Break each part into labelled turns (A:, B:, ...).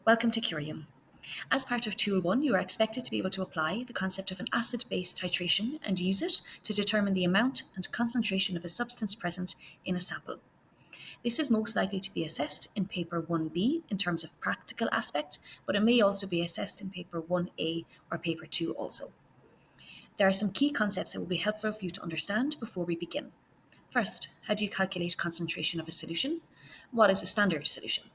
A: Welcome to Curium. As part of Tool 1, you are expected to be able to apply the concept of an acid-base titration and use it to determine the amount and concentration of a substance present in a sample. This is most likely to be assessed in paper 1b in terms of practical aspect, but it may also be assessed in paper 1a or paper 2 also. There are some key concepts that will be helpful for you to understand before we begin. First, how do you calculate concentration of a solution? What is a standard solution?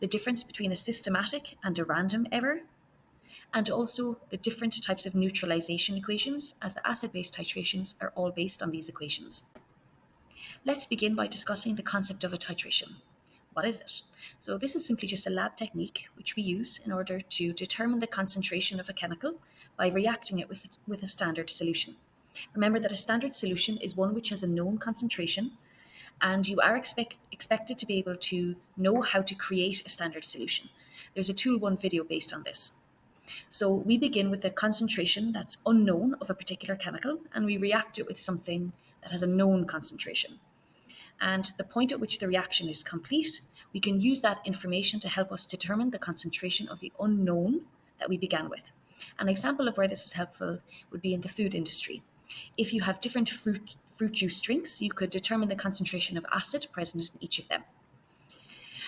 A: The difference between a systematic and a random error, and also the different types of neutralization equations, as the acid-base titrations are all based on these equations. Let's begin by discussing the concept of a titration. What is it? So this is simply just a lab technique which we use in order to determine the concentration of a chemical by reacting it with a standard solution. Remember that a standard solution is one which has a known concentration, and you are expected to be able to know how to create a standard solution. There's a Tool 1 video based on this. So we begin with a concentration that's unknown of a particular chemical, and we react it with something that has a known concentration. And the point at which the reaction is complete, we can use that information to help us determine the concentration of the unknown that we began with. An example of where this is helpful would be in the food industry. If you have different fruit juice drinks, you could determine the concentration of acid present in each of them.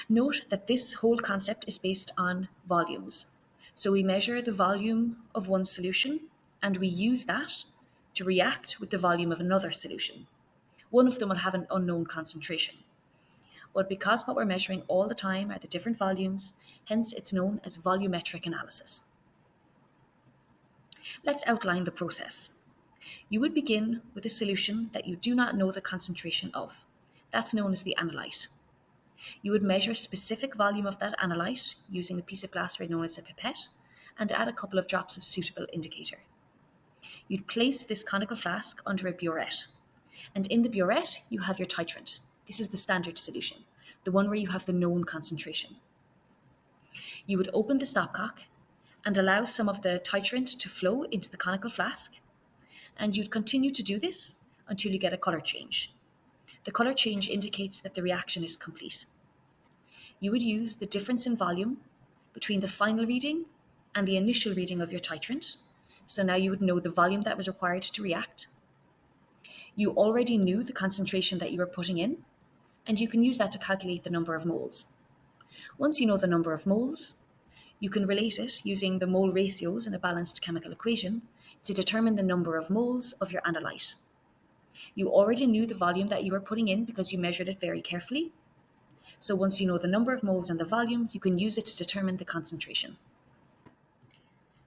A: Note that this whole concept is based on volumes. So we measure the volume of one solution and we use that to react with the volume of another solution. One of them will have an unknown concentration. But because what we're measuring all the time are the different volumes, hence it's known as volumetric analysis. Let's outline the process. You would begin with a solution that you do not know the concentration of. That's known as the analyte. You would measure a specific volume of that analyte using a piece of glassware known as a pipette and add a couple of drops of suitable indicator. You'd place this conical flask under a burette, and in the burette you have your titrant. This is the standard solution, the one where you have the known concentration. You would open the stopcock and allow some of the titrant to flow into the conical flask, and you'd continue to do this until you get a colour change. The colour change indicates that the reaction is complete. You would use the difference in volume between the final reading and the initial reading of your titrant. So now you would know the volume that was required to react. You already knew the concentration that you were putting in, and you can use that to calculate the number of moles. Once you know the number of moles, you can relate it using the mole ratios in a balanced chemical equation to determine the number of moles of your analyte. You already knew the volume that you were putting in because you measured it very carefully. So once you know the number of moles and the volume, you can use it to determine the concentration.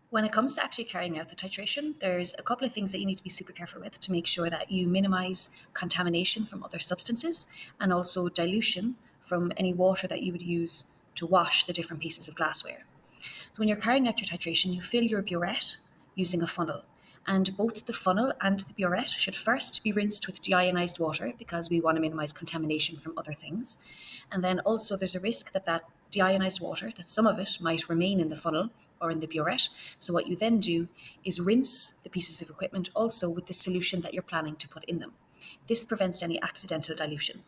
A: When it comes to actually carrying out the titration, there's a couple of things that you need to be super careful with to make sure that you minimize contamination from other substances and also dilution from any water that you would use to wash the different pieces of glassware. So when you're carrying out your titration, you fill your burette using a funnel. And both the funnel and the burette should first be rinsed with deionized water because we want to minimize contamination from other things. And then also there's a risk that deionized water, that some of it might remain in the funnel or in the burette. So what you then do is rinse the pieces of equipment also with the solution that you're planning to put in them. This prevents any accidental dilution.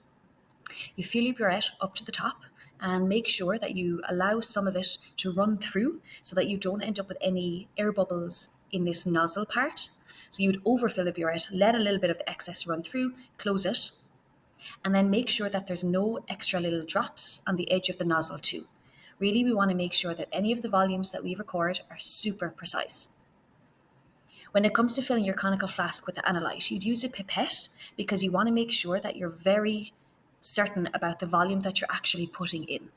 A: You fill your burette up to the top and make sure that you allow some of it to run through so that you don't end up with any air bubbles in this nozzle part. So you'd overfill the burette, let a little bit of the excess run through, close it, and then make sure that there's no extra little drops on the edge of the nozzle too. Really, we want to make sure that any of the volumes that we record are super precise. When it comes to filling your conical flask with the analyte, you'd use a pipette because you want to make sure that you're very certain about the volume that you're actually putting in.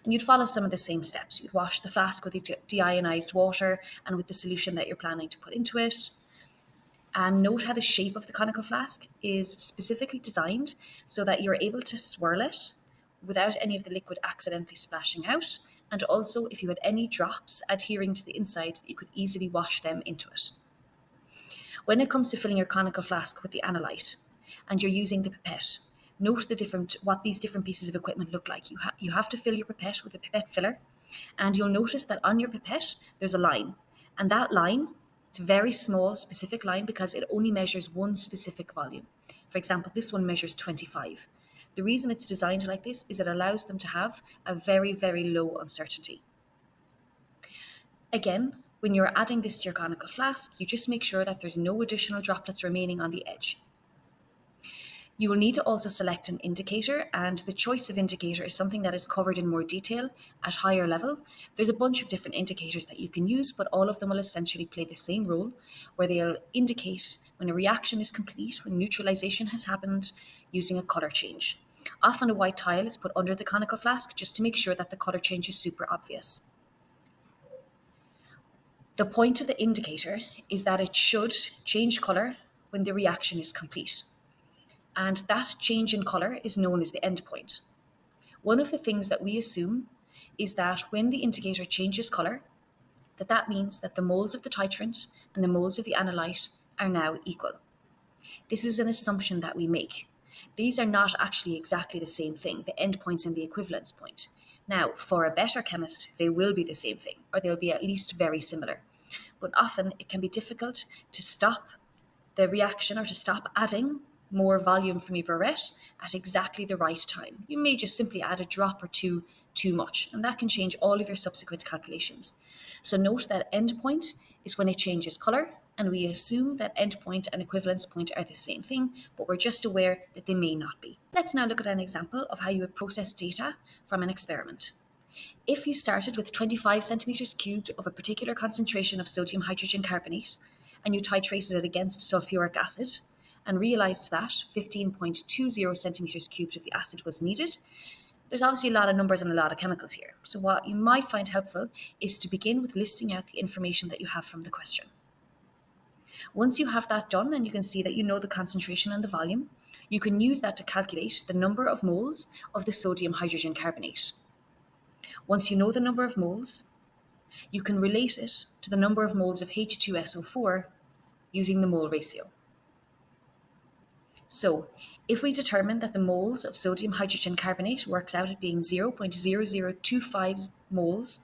A: And you'd follow some of the same steps. You'd wash the flask with deionized water and with the solution that you're planning to put into it. And note how the shape of the conical flask is specifically designed so that you're able to swirl it without any of the liquid accidentally splashing out. And also, if you had any drops adhering to the inside, you could easily wash them into it. When it comes to filling your conical flask with the analyte and you're using the pipette, note what these different pieces of equipment look like. You have to fill your pipette with a pipette filler, and you'll notice that on your pipette there's a line, and that line, it's a very small specific line because it only measures one specific volume. For example, this one measures 25. The reason it's designed like this is it allows them to have a very, very low uncertainty. Again, when you're adding this to your conical flask, you just make sure that there's no additional droplets remaining on the edge. You will need to also select an indicator, and the choice of indicator is something that is covered in more detail at higher level. There's a bunch of different indicators that you can use, but all of them will essentially play the same role, where they'll indicate when a reaction is complete, when neutralization has happened, using a color change. Often a white tile is put under the conical flask just to make sure that the color change is super obvious. The point of the indicator is that it should change color when the reaction is complete. And that change in color is known as the endpoint. One of the things that we assume is that when the indicator changes color, that means that the moles of the titrant and the moles of the analyte are now equal. This is an assumption that we make. These are not actually exactly the same thing, the endpoints and the equivalence point. Now, for a better chemist, they will be the same thing, or they'll be at least very similar. But often it can be difficult to stop the reaction or to stop adding more volume from your burette at exactly the right time. You may just simply add a drop or two too much, and that can change all of your subsequent calculations. So note that endpoint is when it changes color, and we assume that endpoint and equivalence point are the same thing, but we're just aware that they may not be. Let's now look at an example of how you would process data from an experiment. If you started with 25 centimeters cubed of a particular concentration of sodium hydrogen carbonate, and you titrated it against sulfuric acid, and realized that 15.20 centimeters cubed of the acid was needed, there's obviously a lot of numbers and a lot of chemicals here. So what you might find helpful is to begin with listing out the information that you have from the question. Once you have that done and you can see that you know the concentration and the volume, you can use that to calculate the number of moles of the sodium hydrogen carbonate. Once you know the number of moles, you can relate it to the number of moles of H2SO4 using the mole ratio. So, if we determine that the moles of sodium hydrogen carbonate works out at being 0.0025 moles,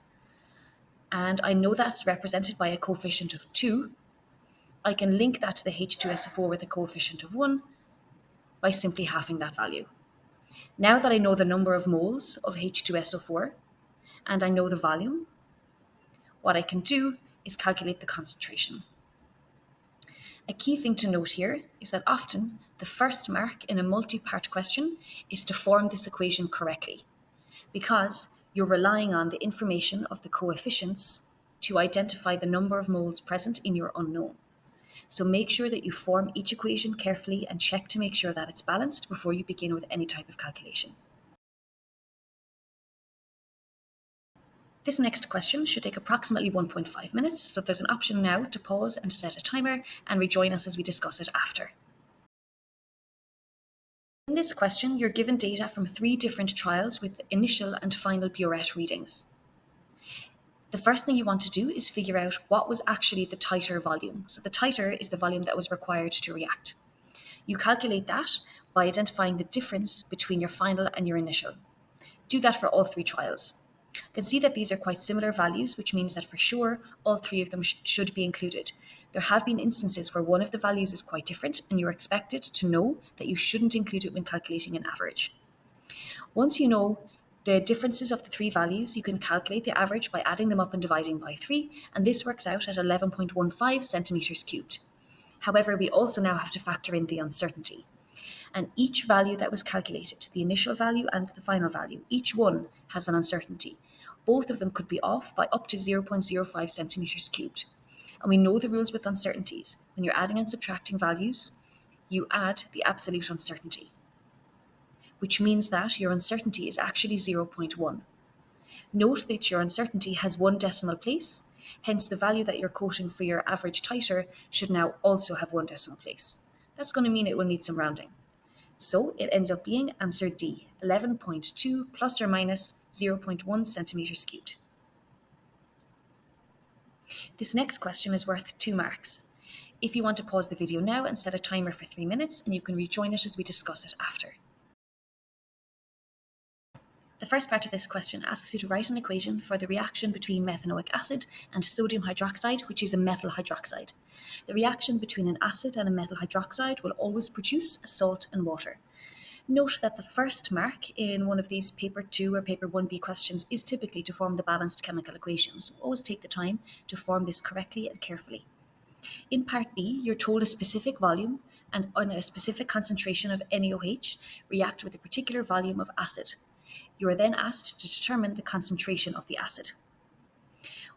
A: and I know that's represented by a coefficient of 2, I can link that to the H2SO4 with a coefficient of 1 by simply halving that value. Now that I know the number of moles of H2SO4 and I know the volume, what I can do is calculate the concentration. A key thing to note here is that often the first mark in a multi-part question is to form this equation correctly, because you're relying on the information of the coefficients to identify the number of moles present in your unknown. So make sure that you form each equation carefully and check to make sure that it's balanced before you begin with any type of calculation. This next question should take approximately 1.5 minutes, so there's an option now to pause and set a timer and rejoin us as we discuss it after. In this question, you're given data from 3 different trials with initial and final burette readings. The first thing you want to do is figure out what was actually the titer volume. So the titer is the volume that was required to react. You calculate that by identifying the difference between your final and your initial. Do that for all 3 trials. You can see that these are quite similar values, which means that for sure all 3 of them should be included. There have been instances where one of the values is quite different and you're expected to know that you shouldn't include it when calculating an average. Once you know the differences of the 3 values, you can calculate the average by adding them up and dividing by 3, and this works out at 11.15 centimeters cubed. However, we also now have to factor in the uncertainty. And each value that was calculated, the initial value and the final value, each one has an uncertainty. Both of them could be off by up to 0.05 centimeters cubed. And we know the rules with uncertainties. When you're adding and subtracting values, you add the absolute uncertainty, which means that your uncertainty is actually 0.1. Note that your uncertainty has 1 decimal place, hence the value that you're quoting for your average titer should now also have 1 decimal place. That's going to mean it will need some rounding. So it ends up being answer D, 11.2 plus or minus 0.1 centimeters cubed. This next question is worth 2 marks. If you want to pause the video now and set a timer for 3 minutes, and you can rejoin it as we discuss it after. The first part of this question asks you to write an equation for the reaction between methanoic acid and sodium hydroxide, which is a metal hydroxide. The reaction between an acid and a metal hydroxide will always produce a salt and water. Note that the first mark in one of these paper 2 or paper 1b questions is typically to form the balanced chemical equation, so always take the time to form this correctly and carefully. In part B, you're told a specific volume and on a specific concentration of NaOH react with a particular volume of acid. You are then asked to determine the concentration of the acid.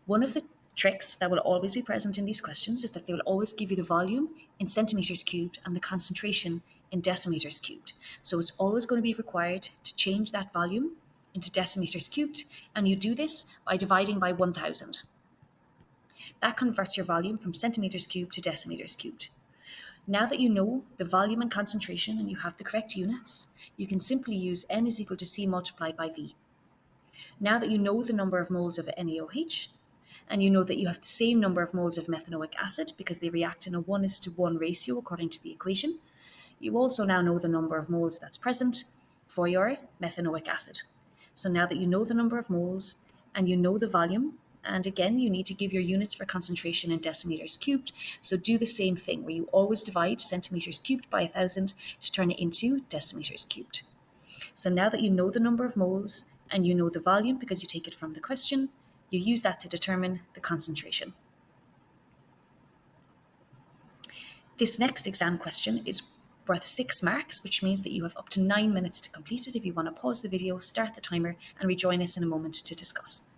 A: One of the tricks that will always be present in these questions is that they will always give you the volume in centimeters cubed and the concentration in decimeters cubed. So it's always going to be required to change that volume into decimeters cubed, and you do this by dividing by 1000. That converts your volume from centimeters cubed to decimeters cubed. Now that you know the volume and concentration and you have the correct units, you can simply use N is equal to C multiplied by V. Now that you know the number of moles of NaOH, and you know that you have the same number of moles of methanoic acid because they react in a 1:1 ratio according to the equation, you also now know the number of moles that's present for your methanoic acid. So now that you know the number of moles and you know the volume, and again, you need to give your units for concentration in decimeters cubed, so do the same thing where you always divide centimeters cubed by 1000 to turn it into decimeters cubed. So now that you know the number of moles and you know the volume because you take it from the question, you use that to determine the concentration. This next exam question is worth 6 marks, which means that you have up to 9 minutes to complete it. If you want to pause the video, start the timer, and rejoin us in a moment to discuss.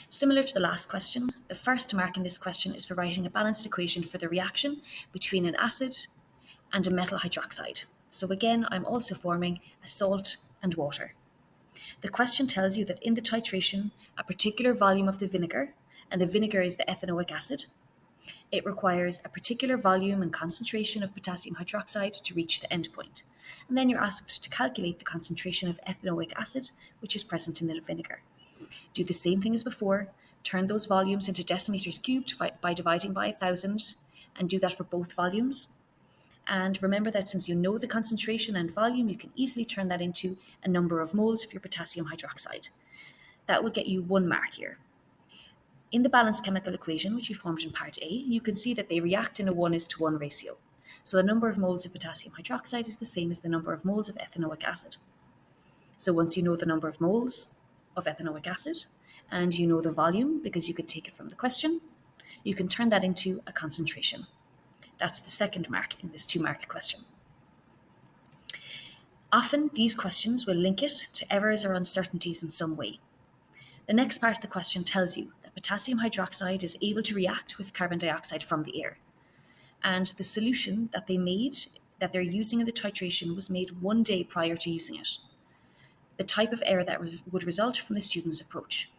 A: Similar to the last question, the first mark in this question is for writing a balanced equation for the reaction between an acid and a metal hydroxide. So again, I'm also forming a salt and water. The question tells you that in the titration, a particular volume of the vinegar, and the vinegar is the ethanoic acid, it requires a particular volume and concentration of potassium hydroxide to reach the endpoint. And then you're asked to calculate the concentration of ethanoic acid, which is present in the vinegar. Do the same thing as before, turn those volumes into decimeters cubed by dividing by 1000, and do that for both volumes. And remember that since you know the concentration and volume, you can easily turn that into a number of moles of your potassium hydroxide. That will get you 1 mark here. In the balanced chemical equation, which you formed in part A, you can see that they react in a 1:1 ratio. So the number of moles of potassium hydroxide is the same as the number of moles of ethanoic acid. So once you know the number of moles of ethanoic acid, and you know the volume because you could take it from the question, you can turn that into a concentration. That's the second mark in this 2-mark question. Often, these questions will link it to errors or uncertainties in some way. The next part of the question tells you that potassium hydroxide is able to react with carbon dioxide from the air. And the solution that they're using in the titration was made 1 day prior to using it. The type of error that would result from the student's approach.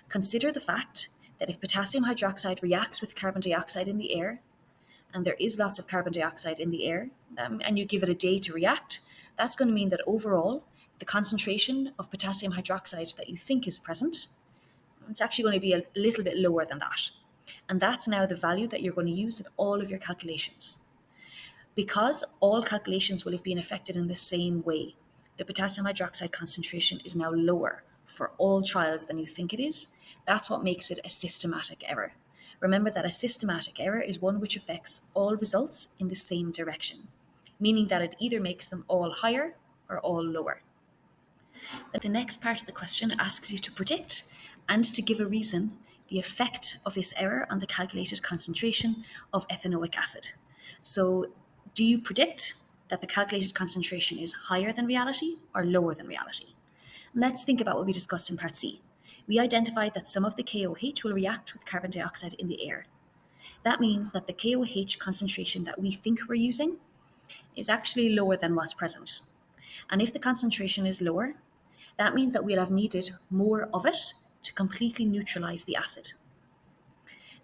A: Consider the fact that if potassium hydroxide reacts with carbon dioxide in the air, and there is lots of carbon dioxide in the air, and you give it a day to react, that's going to mean that overall, the concentration of potassium hydroxide that you think is present, it's actually going to be a little bit lower than that. And that's now the value that you're going to use in all of your calculations. Because all calculations will have been affected in the same way, the potassium hydroxide concentration is now lower for all trials than you think it is. That's what makes it a systematic error. Remember that a systematic error is one which affects all results in the same direction, meaning that it either makes them all higher or all lower. The next part of the question asks you to predict and to give a reason the effect of this error on the calculated concentration of ethanoic acid. So, do you predict that the calculated concentration is higher than reality or lower than reality? Let's think about what we discussed in part C. We identified that some of the KOH will react with carbon dioxide in the air. That means that the KOH concentration that we think we're using is actually lower than what's present. And if the concentration is lower, that means that we'll have needed more of it to completely neutralize the acid.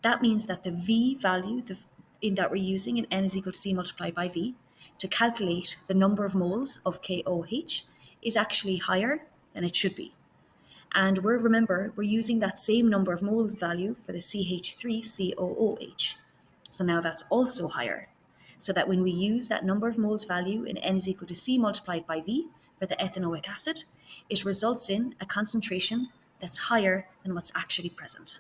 A: That means that the V value that we're using in N is equal to C multiplied by V to calculate the number of moles of KOH is actually higher than it should be. And we're using that same number of moles value for the CH3COOH. So now that's also higher. So that when we use that number of moles value in N is equal to C multiplied by V for the ethanoic acid, it results in a concentration that's higher than what's actually present.